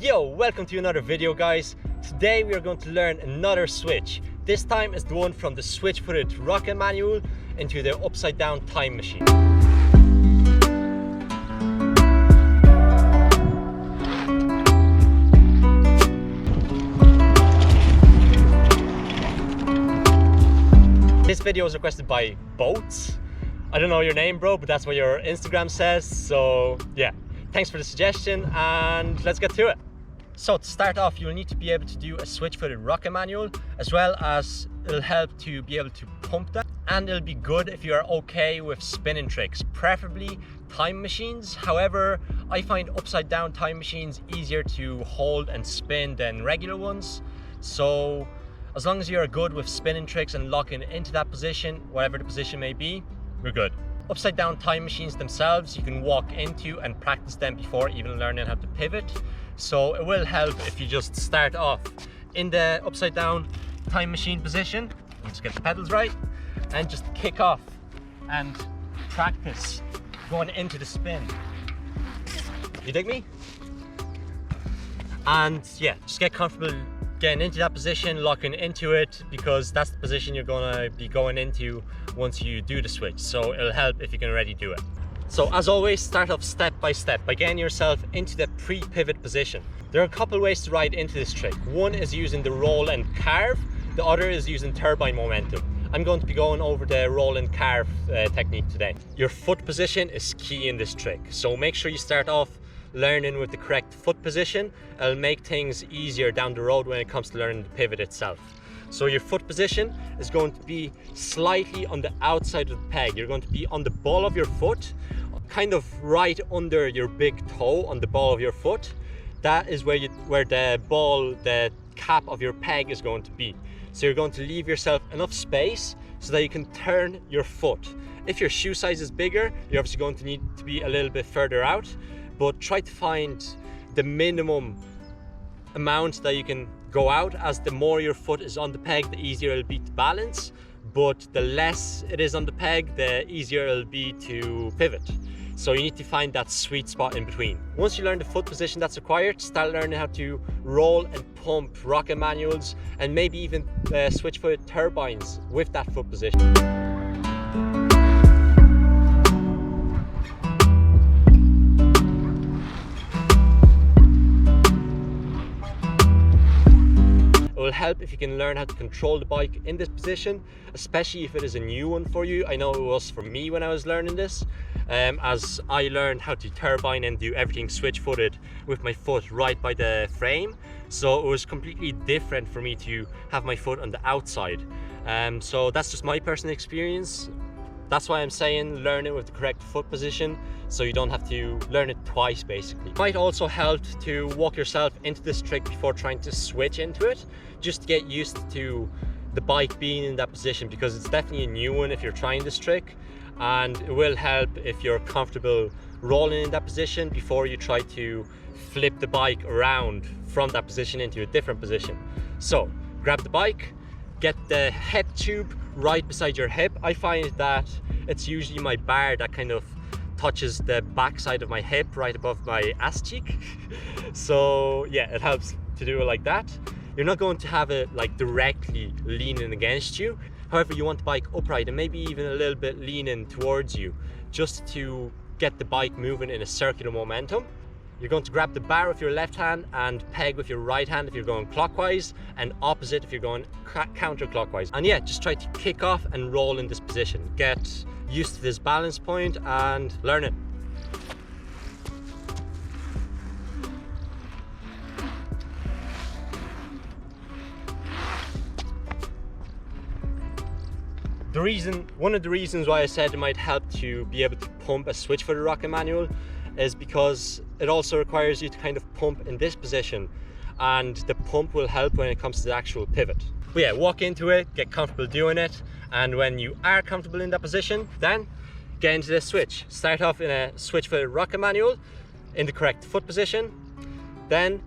Yo, welcome to another video, guys. Today we are going to learn another switch. This time is the one from the switch-footed rocket manual into the upside-down time machine. This video was requested by Boats. I don't know your name, bro, but that's what your Instagram says. So yeah, thanks for the suggestion and let's get to it. So to start off, you'll need to be able to do a switch-footed rocket manual, as well as it'll help to be able to pump that. And it'll be good if you are okay with spinning tricks, preferably time machines. However, I find upside down time machines easier to hold and spin than regular ones. So as long as you're good with spinning tricks and locking into that position, whatever the position may be, we're good. Upside down time machines themselves, you can walk into and practice them before even learning how to pivot. So it will help if you just start off in the upside down time machine position. Let's get the pedals right and just kick off and practice going into the spin. You dig me? And yeah, just get comfortable getting into that position, locking into it, because that's the position you're gonna be going into once you do the switch. So it'll help if you can already do it. So as always, start off step by step by getting yourself into the pre-pivot position. There are a couple ways to ride into this trick. One is using the roll and carve. The other is using turbine momentum. I'm going to be going over the roll and carve technique today. Your foot position is key in this trick. So make sure you start off learning with the correct foot position. It'll make things easier down the road when it comes to learning the pivot itself. So your foot position is going to be slightly on the outside of the peg. You're going to be on the ball of your foot, kind of right under your big toe on the ball of your foot. That is where the cap of your peg is going to be. So you're going to leave yourself enough space so that you can turn your foot. If your shoe size is bigger, you're obviously going to need to be a little bit further out, but try to find the minimum amount that you can go out, as the more your foot is on the peg, the easier it'll be to balance, but the less it is on the peg, the easier it'll be to pivot. So you need to find that sweet spot in between. Once you learn the foot position that's required, start learning how to roll and pump rocket manuals and maybe even switch-footed turbines with that foot position. It will help if you can learn how to control the bike in this position, especially if it is a new one for you. I know it was for me when I was learning this, as I learned how to turbine and do everything switch-footed with my foot right by the frame. So it was completely different for me to have my foot on the outside. So that's just my personal experience. That's why I'm saying learn it with the correct foot position, so you don't have to learn it twice basically. It might also help to walk yourself into this trick before trying to switch into it, just to get used to the bike being in that position, because it's definitely a new one if you're trying this trick, and it will help if you're comfortable rolling in that position before you try to flip the bike around from that position into a different position. So grab the bike, get the head tube right beside your hip. I find that it's usually my bar that kind of touches the back side of my hip right above my ass cheek. So yeah, it helps to do it like that. You're not going to have it like directly leaning against you. However, you want the bike upright and maybe even a little bit leaning towards you, just to get the bike moving in a circular momentum. You're going to grab the bar with your left hand and peg with your right hand if you're going clockwise, and opposite if you're going counterclockwise. And yeah, just try to kick off and roll in this position. Get used to this balance point and learn it. One of the reasons why I said it might help to be able to pump a switch-footed rocket manual is because it also requires you to kind of pump in this position, and the pump will help when it comes to the actual pivot. But yeah, walk into it, get comfortable doing it, and when you are comfortable in that position, then get into the switch. Start off in a switch-footed rocket manual in the correct foot position, then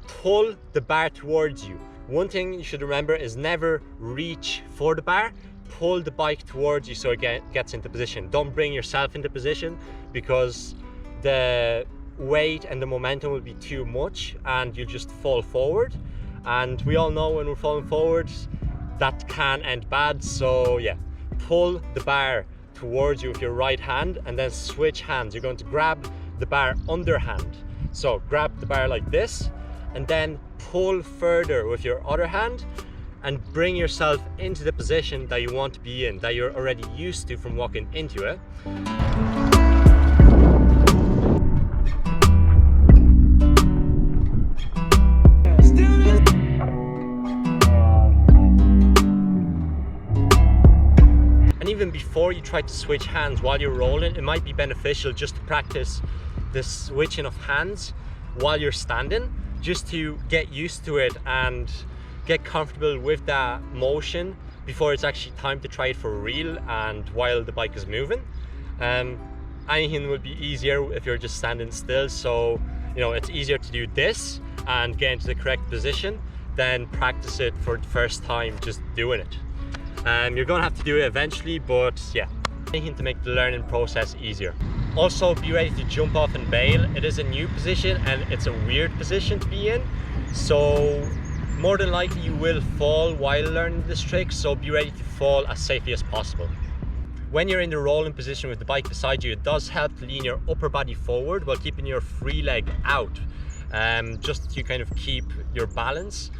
pull the bar towards you. One thing you should remember is never reach for the bar. Pull the bike towards you so it gets into position. Don't bring yourself into position, because the weight and the momentum will be too much and you'll just fall forward. And we all know when we're falling forward, that can end bad. So yeah, pull the bar towards you with your right hand and then switch hands. You're going to grab the bar underhand. So grab the bar like this and then pull further with your other hand and bring yourself into the position that you want to be in, that you're already used to from walking into it. And even before you try to switch hands while you're rolling, it might be beneficial just to practice the switching of hands while you're standing, just to get used to it and get comfortable with that motion before it's actually time to try it for real and while the bike is moving. Anything will be easier if you're just standing still, so you know it's easier to do this and get into the correct position than practice it for the first time just doing it. You're gonna have to do it eventually, but yeah, anything to make the learning process easier. Also, be ready to jump off and bail. It is a new position and it's a weird position to be in, so more than likely you will fall while learning this trick, so be ready to fall as safely as possible. When you're in the rolling position with the bike beside you, it does help to lean your upper body forward while keeping your free leg out, just to kind of keep your balance.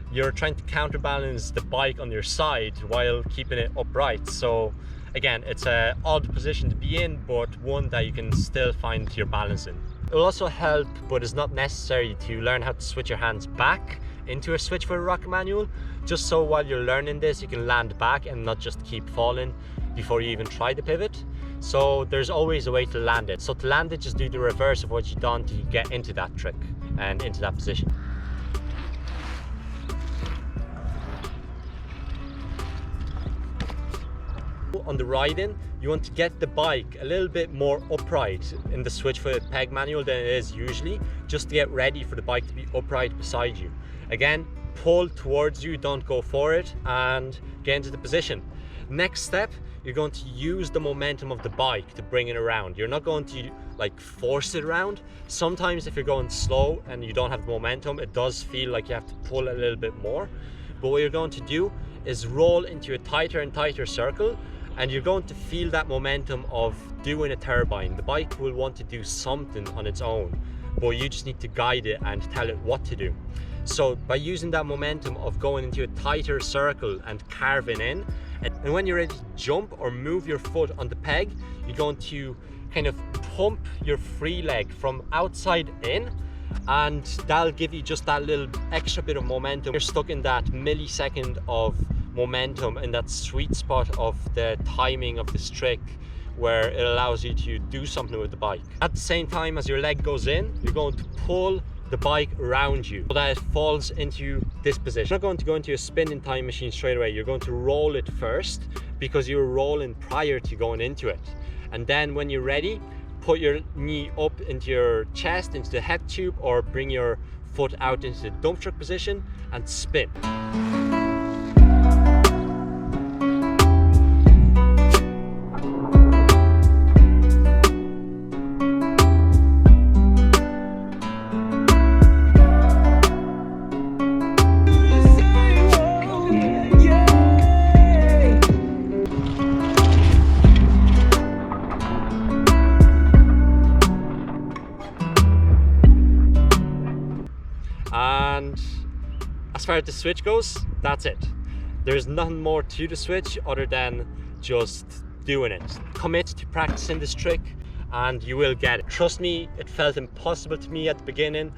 You're trying to counterbalance the bike on your side while keeping it upright. So again, it's an odd position to be in, but one that you can still find your balance in. It will also help, but it's not necessary, to learn how to switch your hands back into a switch for a rocket manual, just so while you're learning this you can land back and not just keep falling before you even try the pivot. So there's always a way to land it. So to land it, just do the reverse of what you've done to get into that trick and into that position. On the ride-in, you want to get the bike a little bit more upright in the switch-footed peg manual than it is usually, just to get ready for the bike to be upright beside you. Again, pull towards you, don't go for it, and get into the position. Next step, you're going to use the momentum of the bike to bring it around. You're not going to like force it around. Sometimes if you're going slow and you don't have the momentum, it does feel like you have to pull a little bit more. But what you're going to do is roll into a tighter and tighter circle, and you're going to feel that momentum of doing a turbine. The bike will want to do something on its own, but you just need to guide it and tell it what to do. So by using that momentum of going into a tighter circle and carving in, and when you're ready to jump or move your foot on the peg, you're going to kind of pump your free leg from outside in, and that'll give you just that little extra bit of momentum. You're stuck in that millisecond of momentum, in that sweet spot of the timing of this trick where it allows you to do something with the bike. At the same time as your leg goes in, you're going to pull the bike around you so that it falls into this position. You're not going to go into a spinning time machine straight away. You're going to roll it first because you were rolling prior to going into it. And then when you're ready, put your knee up into your chest, into the head tube, or bring your foot out into the dump truck position and spin. And as far as the switch goes, that's it. There's nothing more to the switch other than just doing it. Commit to practicing this trick and you will get it. Trust me, it felt impossible to me at the beginning.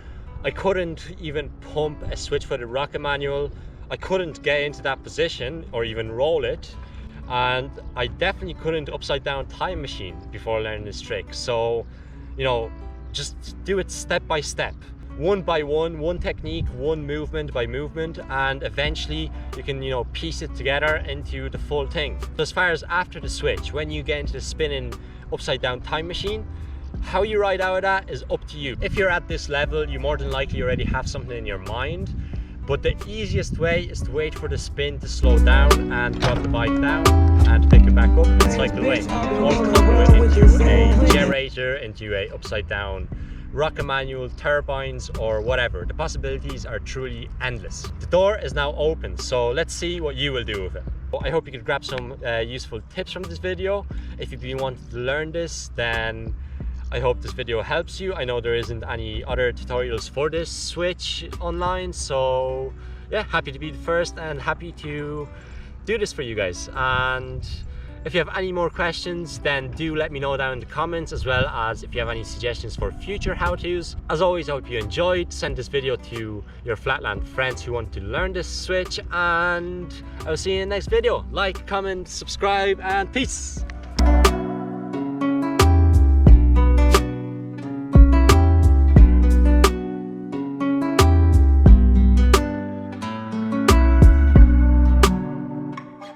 I couldn't even pump a switch-footed rocket manual. I couldn't get into that position or even roll it. And I definitely couldn't upside down time machine before learning this trick. So, you know, just do it step by step. One by one technique, one movement by movement, and eventually you can, you know, piece it together into the full thing. So as far as after the switch, when you get into the spinning upside down time machine, how you ride out of that is up to you. If you're at this level, you more than likely already have something in your mind, but the easiest way is to wait for the spin to slow down and drop the bike down and pick it back up and cycle away. Or combo it into a generator, into a upside down rocket manual, turbines, or whatever. The possibilities are truly endless. The door is now open, so let's see what you will do with it. I hope you could grab some useful tips from this video. If you've been wanting to learn this, then I hope this video helps you. I know there isn't any other tutorials for this switch online, so yeah, happy to be the first and happy to do this for you guys. And if you have any more questions, then do let me know down in the comments, as well as if you have any suggestions for future how-tos. As always, I hope you enjoyed. Send this video to your Flatland friends who want to learn this switch, and I will see you in the next video. Like, comment, subscribe, and peace.